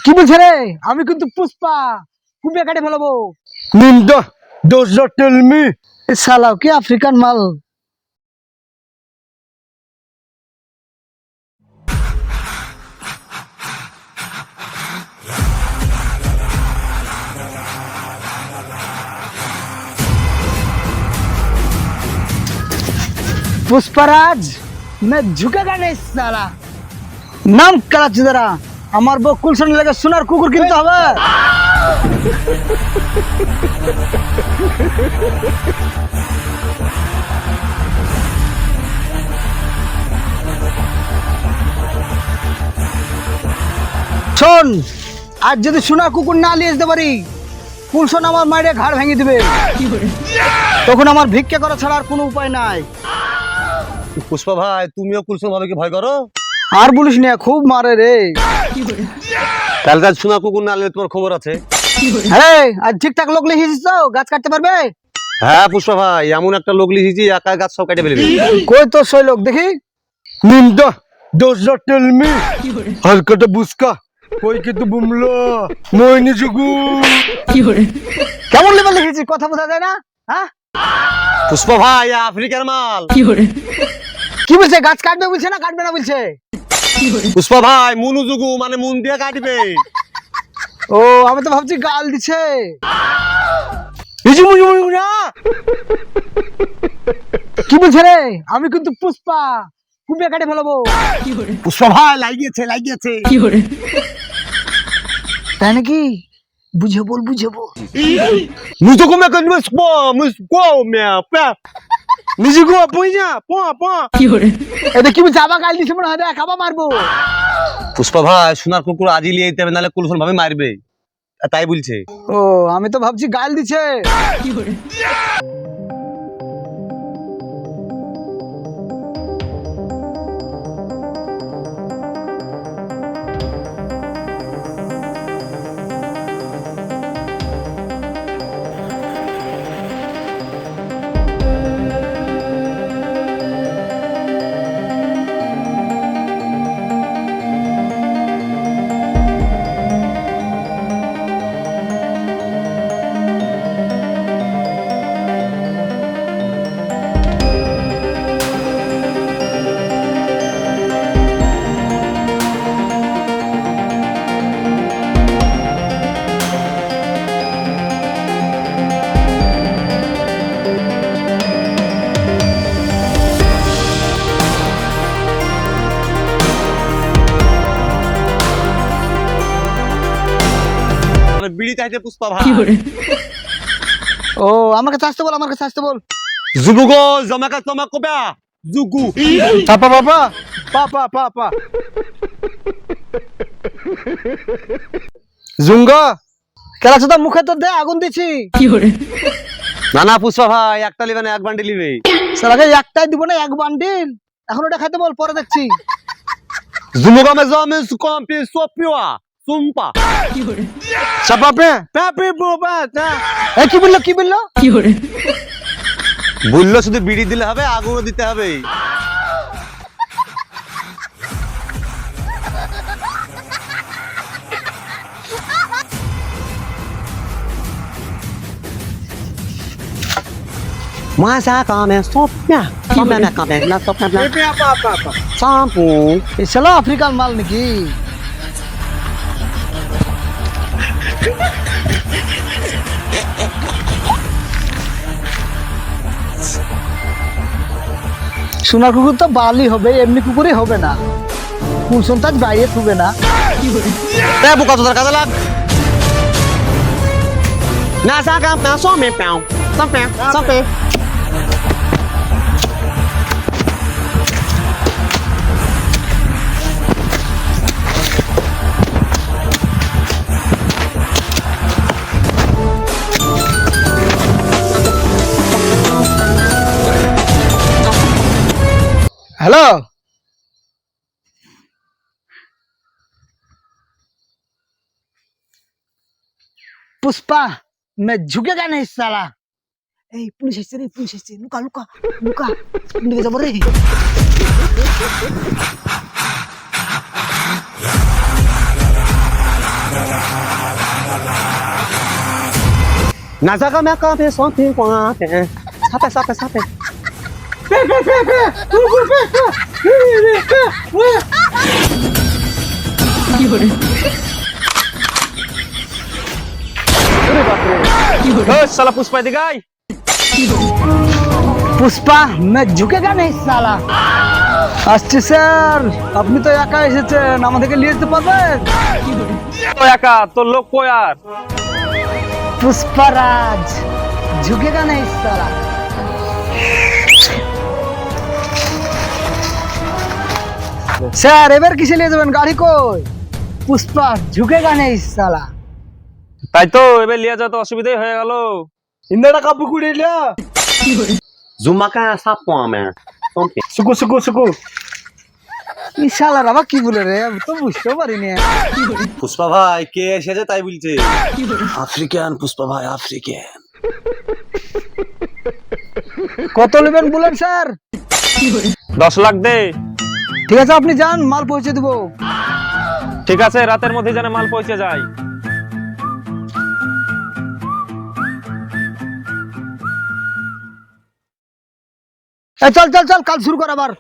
কি বলছে রে? আমি কিন্তু পুষ্পা কুপিয়ে কেটে ফেলবো। Ninja, does not tell me. এ শালা কি আফ্রিকান মাল। पुष्पराज मैं झुकेगा नहीं साला। नाम कराची जरा আমার বউ কুলসন লেগে সোনার কুকুর কিনতে হবে। শোন, আজ যদি সোনার কুকুর না নিয়ে যেতে পারি, কুলসন আমার মায়ের ঘাড় ভেঙে দিবে। তখন আমার ভিক্ষা করা ছাড়া আর কোনো উপায় নাই। পুষ্পা ভাই, তুমিও কুলসুম ভাবিকে ভয় করো? আর বলিস না, খুব মারে রে। কাল রাত সোনা কুকুর না আনলে তোমার খবর আছে? হ্যাঁ, আর ঠিকঠাক লোক লিখেছিস তো? গাছ কাটতে পারবে? হ্যাঁ পুষ্পা ভাই, এমন একটা লোক লিখেছি একা গাছ সব কেটে ফেলবে। কই তোর সেই লোক দেখি। নিন্দা does not tell me. হালকাটা বুসকা কই কিন্তু বুমলো মইনি জুগু। কেমন লেভেল লিখেছিস, কথা বোঝা যায় না? হ্যাঁ, পুষ্পা ভাই আফ্রিকার মাল। কি বলছে? গাছ কাটবে বলছে না কাটবে না বলছে? পুষ্পা ভাই মুনু জুগু মানে মুন দিয়ে কাটবে। ও, আমি তো ভাবছি গাল দিছে। কি বলছে রে? আমি কিন্তু পুষ্পা কুপিয়ে কেটে ফেলবো। পুষ্পা ভাই লাগিয়েছে লাগিয়েছে। তাই নাকি? বুঝে বল বুঝে বল। মুজো কো মে কনবে স্পো মুসকো মে পা নিজে গো পইয়া পা পা। এটা কি বলছে? আবার গাল দিছে মনে হয়, দেখ আবার মারবো। পুষ্পা ভাই সোনার কুকুর আজই লিয়ে যেতে হবে, নাহলে কুলসন ভাবে মারবে, তাই বলছে। ও, আমি তো ভাবছি গাল দিছে। বিড়ি চাইছে পুষ্পা ভাই। ও, আমার কাছে আসতে বল, আমার কাছে আসতে বল। জুবুগো জমাকা তোমা কোবা জুগু পাপা পাপা পাপা পাপা জুঙ্গা কেলা চোদা, মুখে তো দে, আগুন দিছি। না না পুষ্পা ভাই, একটা লিবে না এক বান্ডিল লিবে। সালাকে একটাই দিব না, এক বান্ডিল। এখন ওটা খাইতে বল, পরে দেখছি। জুমুগা মে জমে সুকম্পি সোপিওয়া সুম্পা চাপাপে পেপে বোবা তা। এ কি বললো কি বললো? বললো শুধু বিড়ি দিলে হবে, আগুনও দিতে হবে। Masa kame sopnya, kame na kame na sopnya na sampu. এ শালা আফ্রিকান মাল নাকি? সোনার কুকুর তো বালি হবে, এমনি কুকুরই হবে না। কুলসন তাজ বাইরে থুবে না। Eh buka tutar kata lag. Nasa kame na somnya pau, sampai sampai. Hello, Pushpa मैं झुकेगा नहीं साला। এই পুলিশ এসছে রে, পুলিশ এসছে। লুকা লুকা লুকা, নিয়ে যাবো রে। নাজাগা মে কাপে সতে কোয়াতে সাপে সাপে সাপে साला पुष्पा दिखाई পুষ্পা मैं झुकेगा नहीं साला আসছি স্যার আপনি তো একা এসেছেন আমাদেরকে নিয়ে যেতে পারবেন तो एका तो लोग को यार पुष्पराज झुकेगा नहीं साला স্যার এবার কিসে নিয়ে যাবেন গাড়ি কই পুষ্পা ঝুঁকেগা নেই সালা তাই তো এবার লিয়া যা তো অসুবিধাই হয়ে গেল ইন্দাটা কাপু কুড়িলা জুমাকা সাপো আমে সতে সুকু সুকু সুকু ই শালার আবার কি বলে রে আমি তো বুঝতেও পারিনি পুষ্পা ভাই কে এসেছে তাই বলছে আফ্রিকান পুষ্পা ভাই আফ্রিকান কত নেবেন বলেন স্যার 10 লাখ দে ঠিক আছে আপনি যান মাল পৌঁছে দেবো ঠিক আছে রাতের মধ্যে যেন মাল পৌঁছে যায় চল চল চল কাজ শুরু কর আবার